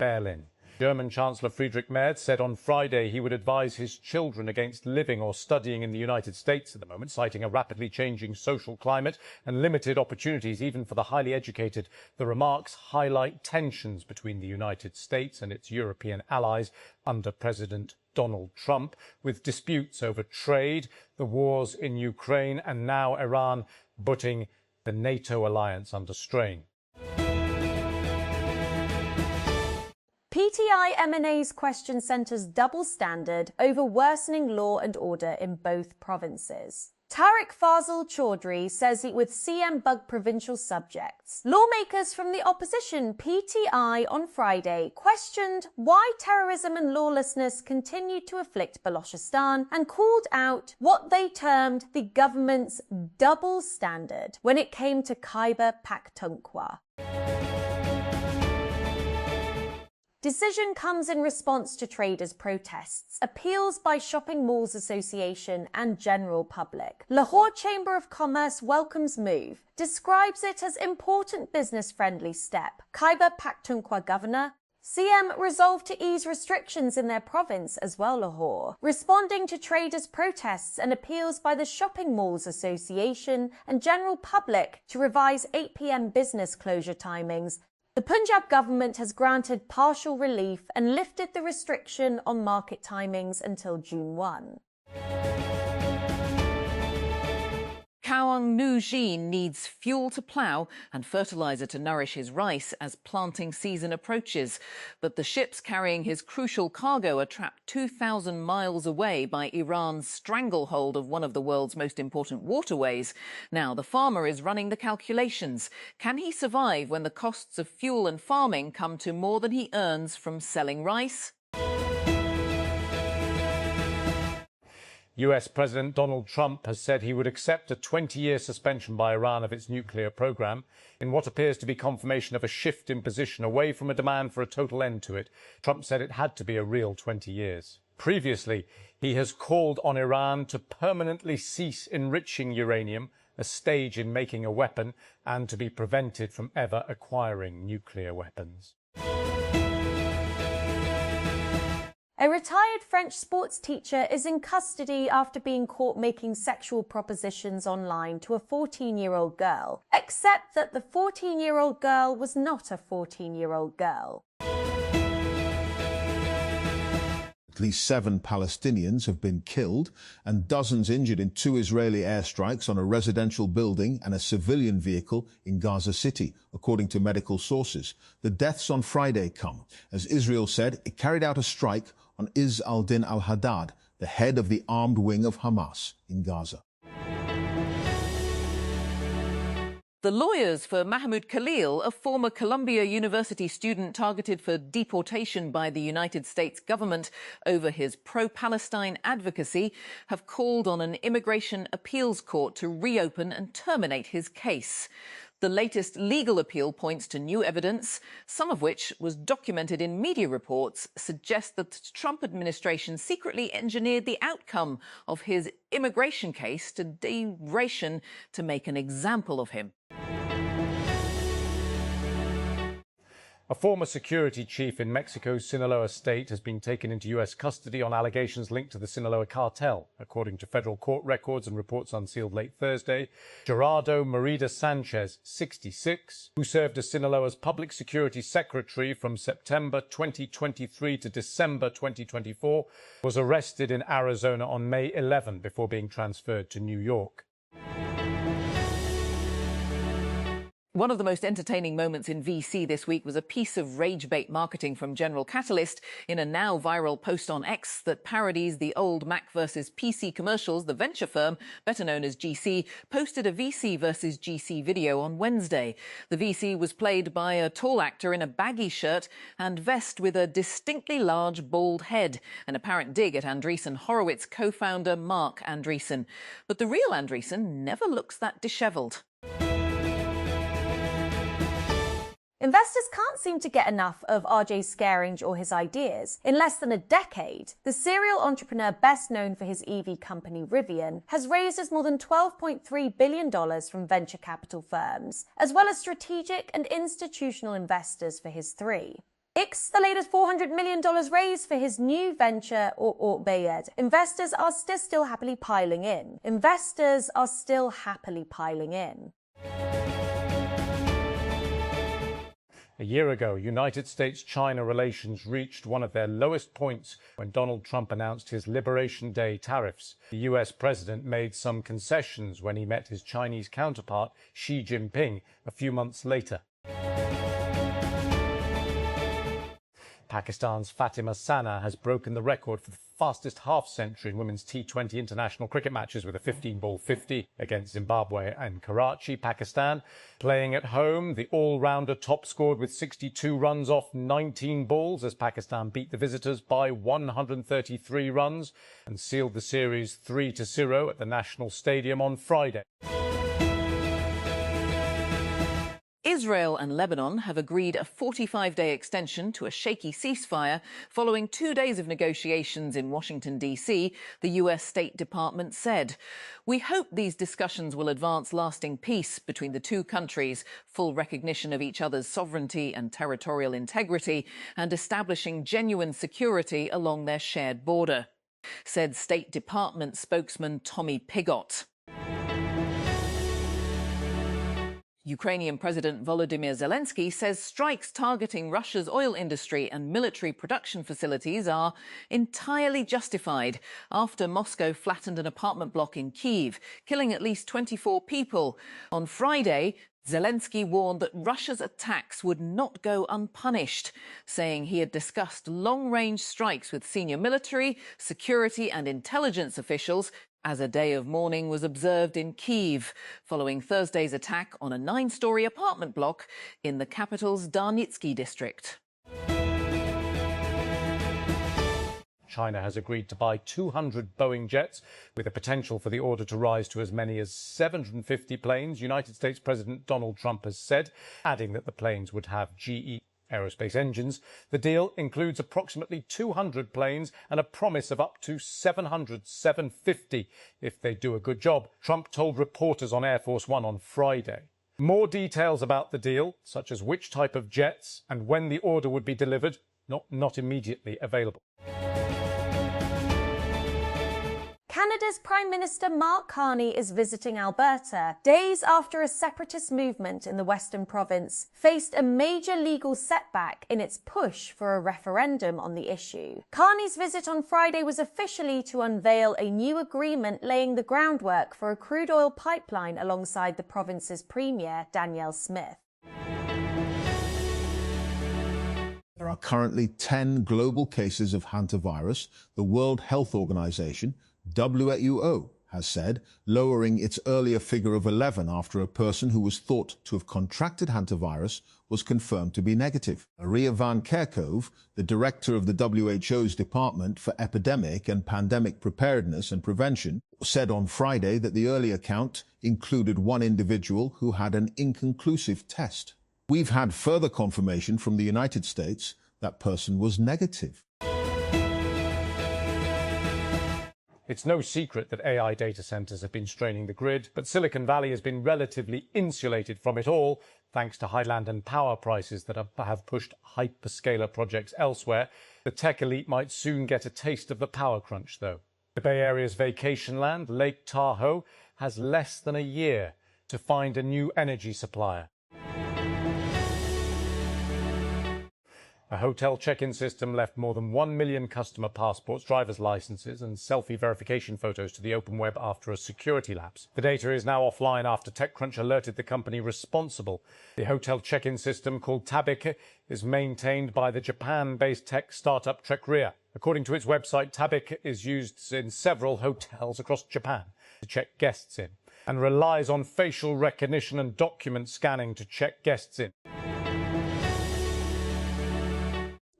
Berlin. German Chancellor Friedrich Merz said on Friday he would advise his children against living or studying in the United States at the moment, citing a rapidly changing social climate and limited opportunities even for the highly educated. The remarks highlight tensions between the United States and its European allies under President Donald Trump, with disputes over trade, the wars in Ukraine and now Iran putting the NATO alliance under strain. PTI M&A's question centres double standard over worsening law and order in both provinces. Tariq Fazal Chaudhry says it with CM bug provincial subjects. Lawmakers from the opposition PTI on Friday questioned why terrorism and lawlessness continued to afflict Balochistan and called out what they termed the government's double standard when it came to Khyber Pakhtunkhwa. Decision comes in response to traders' protests, appeals by Shopping Malls Association and general public. Lahore Chamber of Commerce welcomes move, describes it as important business-friendly step. Khyber Pakhtunkhwa Governor CM resolved to ease restrictions in their province as well, Lahore, responding to traders' protests and appeals by the Shopping Malls Association and general public to revise 8 p.m. business closure timings. The Punjab government has granted partial relief and lifted the restriction on market timings until June 1. Kawang Nu Jin needs fuel to plough and fertiliser to nourish his rice as planting season approaches. But the ships carrying his crucial cargo are trapped 2,000 miles away by Iran's stranglehold of one of the world's most important waterways. Now the farmer is running the calculations. Can he survive when the costs of fuel and farming come to more than he earns from selling rice? US President Donald Trump has said he would accept a 20-year suspension by Iran of its nuclear program in what appears to be confirmation of a shift in position away from a demand for a total end to it. Trump said it had to be a real 20 years. Previously, he has called on Iran to permanently cease enriching uranium, a stage in making a weapon, and to be prevented from ever acquiring nuclear weapons. A retired French sports teacher is in custody after being caught making sexual propositions online to a 14-year-old girl, except that the 14-year-old girl was not a 14-year-old girl. At least 7 Palestinians have been killed and dozens injured in 2 Israeli airstrikes on a residential building and a civilian vehicle in Gaza City, according to medical sources. The deaths on Friday come as Israel said it carried out a strike on Izz al-Din al-Haddad, the head of the armed wing of Hamas in Gaza. The lawyers for Mahmoud Khalil, a former Columbia University student targeted for deportation by the United States government over his pro-Palestine advocacy, have called on an immigration appeals court to reopen and terminate his case. The latest legal appeal points to new evidence, some of which was documented in media reports, suggests that the Trump administration secretly engineered the outcome of his immigration case to duration to make an example of him. A former security chief in Mexico's Sinaloa state has been taken into US custody on allegations linked to the Sinaloa cartel, according to federal court records and reports unsealed late Thursday. Gerardo Merida Sanchez, 66, who served as Sinaloa's public security secretary from September 2023 to December 2024, was arrested in Arizona on May 11 before being transferred to New York. One of the most entertaining moments in VC this week was a piece of rage-bait marketing from General Catalyst in a now viral post on X that parodies the old Mac versus PC commercials. The venture firm, better known as GC, posted a VC versus GC video on Wednesday. The VC was played by a tall actor in a baggy shirt and vest with a distinctly large bald head, an apparent dig at Andreessen Horowitz co-founder Mark Andreessen. But the real Andreessen never looks that dishevelled. Investors can't seem to get enough of RJ Scaringe or his ideas. In less than a decade, the serial entrepreneur best known for his EV company Rivian has raised us more than $12.3 billion from venture capital firms, as well as strategic and institutional investors for his 3. It's the latest $400 million raise for his new venture, or Bayed. Investors are still happily piling in. A year ago, United States-China relations reached one of their lowest points when Donald Trump announced his Liberation Day tariffs. The US president made some concessions when he met his Chinese counterpart, Xi Jinping, a few months later. Pakistan's Fatima Sana has broken the record for the fastest half-century in women's T20 international cricket matches with a 15-ball 50 against Zimbabwe and Karachi, Pakistan. Playing at home, the all-rounder top scored with 62 runs off 19 balls as Pakistan beat the visitors by 133 runs and sealed the series 3-0 at the National Stadium on Friday. Israel and Lebanon have agreed a 45-day extension to a shaky ceasefire following 2 days of negotiations in Washington, D.C., the U.S. State Department said. We hope these discussions will advance lasting peace between the two countries, full recognition of each other's sovereignty and territorial integrity, and establishing genuine security along their shared border, said State Department spokesman Tommy Pigott. Ukrainian President Volodymyr Zelensky says strikes targeting Russia's oil industry and military production facilities are entirely justified after Moscow flattened an apartment block in Kyiv, killing at least 24 people. On Friday, Zelensky warned that Russia's attacks would not go unpunished, saying he had discussed long-range strikes with senior military, security and intelligence officials as a day of mourning was observed in Kyiv, following Thursday's attack on a 9-story apartment block in the capital's Darnitsky district. China has agreed to buy 200 Boeing jets, with a potential for the order to rise to as many as 750 planes, United States President Donald Trump has said, adding that the planes would have GE aerospace engines. The deal includes approximately 200 planes and a promise of up to 750 if they do a good job, Trump told reporters on Air Force One on Friday. More details about the deal, such as which type of jets and when the order would be delivered, not immediately available. Canada's Prime Minister Mark Carney is visiting Alberta, days after a separatist movement in the Western province faced a major legal setback in its push for a referendum on the issue. Carney's visit on Friday was officially to unveil a new agreement laying the groundwork for a crude oil pipeline alongside the province's Premier, Danielle Smith. There are currently 10 global cases of hantavirus, the World Health Organization, WHO, has said, lowering its earlier figure of 11 after a person who was thought to have contracted hantavirus was confirmed to be negative. Maria van Kerkhove, the director of the WHO's Department for Epidemic and Pandemic Preparedness and Prevention, said on Friday that the earlier count included one individual who had an inconclusive test. We've had further confirmation from the United States that person was negative. It's no secret that AI data centers have been straining the grid, but Silicon Valley has been relatively insulated from it all, thanks to high land and power prices that have pushed hyperscaler projects elsewhere. The tech elite might soon get a taste of the power crunch, though. The Bay Area's vacation land, Lake Tahoe, has less than a year to find a new energy supplier. A hotel check-in system left more than 1 million customer passports, driver's licenses and selfie verification photos to the open web after a security lapse. The data is now offline after TechCrunch alerted the company responsible. The hotel check-in system, called Tabik, is maintained by the Japan-based tech startup Trekria. According to its website, Tabik is used in several hotels across Japan to check guests in and relies on facial recognition and document scanning to check guests in.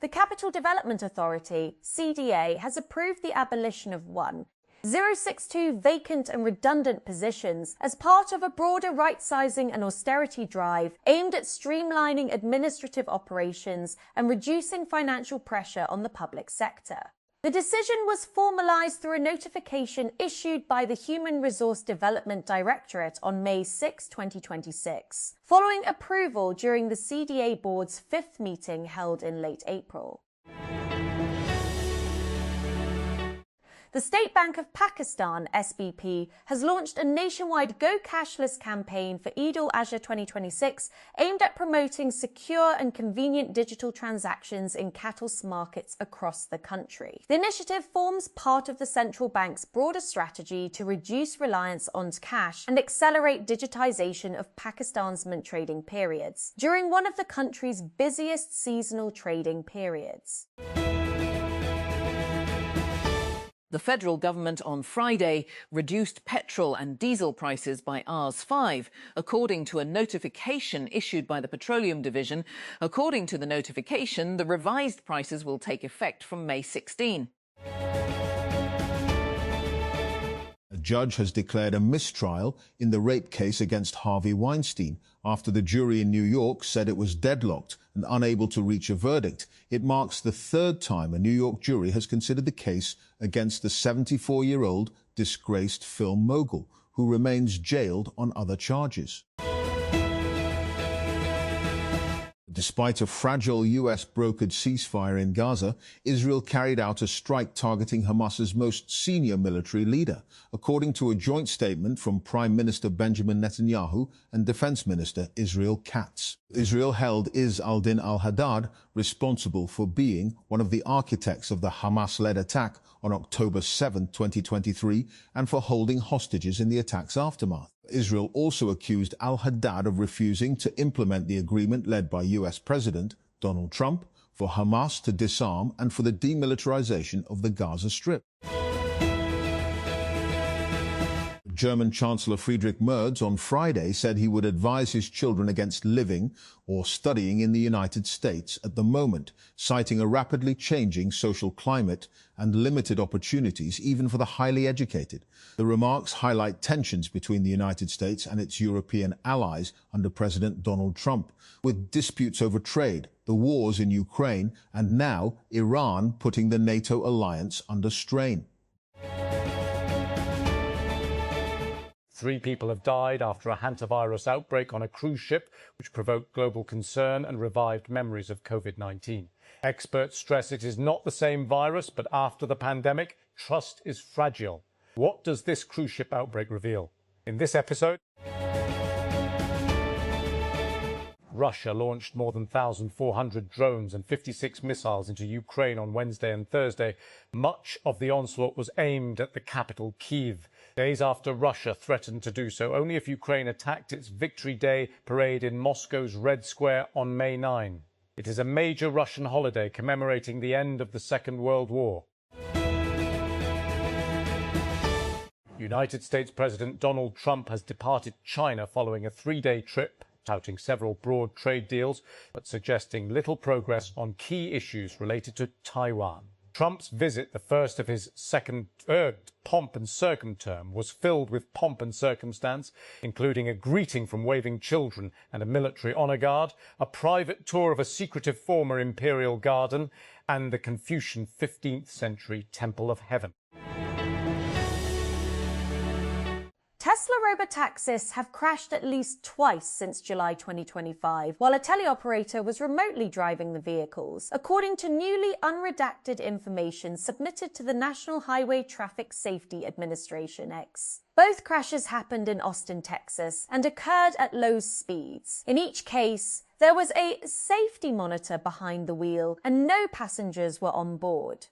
The Capital Development Authority, CDA, has approved the abolition of 1,062 vacant and redundant positions as part of a broader right-sizing and austerity drive aimed at streamlining administrative operations and reducing financial pressure on the public sector. The decision was formalised through a notification issued by the Human Resource Development Directorate on May 6, 2026, following approval during the CDA board's 5th meeting held in late April. The State Bank of Pakistan, SBP, has launched a nationwide Go Cashless campaign for Eid al-Adha 2026 aimed at promoting secure and convenient digital transactions in cattle markets across the country. The initiative forms part of the central bank's broader strategy to reduce reliance on cash and accelerate digitization of Pakistan's mint trading periods during one of the country's busiest seasonal trading periods. The federal government on Friday reduced petrol and diesel prices by Rs 5, according to a notification issued by the Petroleum Division. According to the notification, the revised prices will take effect from May 16. A judge has declared a mistrial in the rape case against Harvey Weinstein after the jury in New York said it was deadlocked and unable to reach a verdict. It marks the 3rd time a New York jury has considered the case against the 74-year-old disgraced film mogul, who remains jailed on other charges. Despite a fragile US-brokered ceasefire in Gaza, Israel carried out a strike targeting Hamas's most senior military leader, according to a joint statement from Prime Minister Benjamin Netanyahu and Defense Minister Israel Katz. Israel held Izz al-Din al-Haddad responsible for being one of the architects of the Hamas-led attack on October 7, 2023, and for holding hostages in the attack's aftermath. Israel also accused al-Haddad of refusing to implement the agreement led by US President Donald Trump for Hamas to disarm and for the demilitarization of the Gaza Strip. German Chancellor Friedrich Merz on Friday said he would advise his children against living or studying in the United States at the moment, citing a rapidly changing social climate and limited opportunities even for the highly educated. The remarks highlight tensions between the United States and its European allies under President Donald Trump, with disputes over trade, the wars in Ukraine, and now Iran putting the NATO alliance under strain. 3 people have died after a hantavirus outbreak on a cruise ship, which provoked global concern and revived memories of COVID-19. Experts stress it is not the same virus, but after the pandemic, trust is fragile. What does this cruise ship outbreak reveal? In this episode, Russia launched more than 1,400 drones and 56 missiles into Ukraine on Wednesday and Thursday. Much of the onslaught was aimed at the capital, Kyiv. Days after Russia threatened to do so, only if Ukraine attacked its Victory Day parade in Moscow's Red Square on May 9. It is a major Russian holiday commemorating the end of the Second World War. United States President Donald Trump has departed China following a 3-day trip, touting several broad trade deals, but suggesting little progress on key issues related to Taiwan. Trump's visit, the first of his second pomp and circum-term, was filled with pomp and circumstance, including a greeting from waving children and a military honor guard, a private tour of a secretive former imperial garden, and the Confucian 15th century Temple of Heaven. Tesla robotaxis have crashed at least twice since July 2025, while a teleoperator was remotely driving the vehicles, according to newly unredacted information submitted to the National Highway Traffic Safety Administration (NHTSA). Both crashes happened in Austin, Texas, and occurred at low speeds. In each case, there was a safety monitor behind the wheel and no passengers were on board.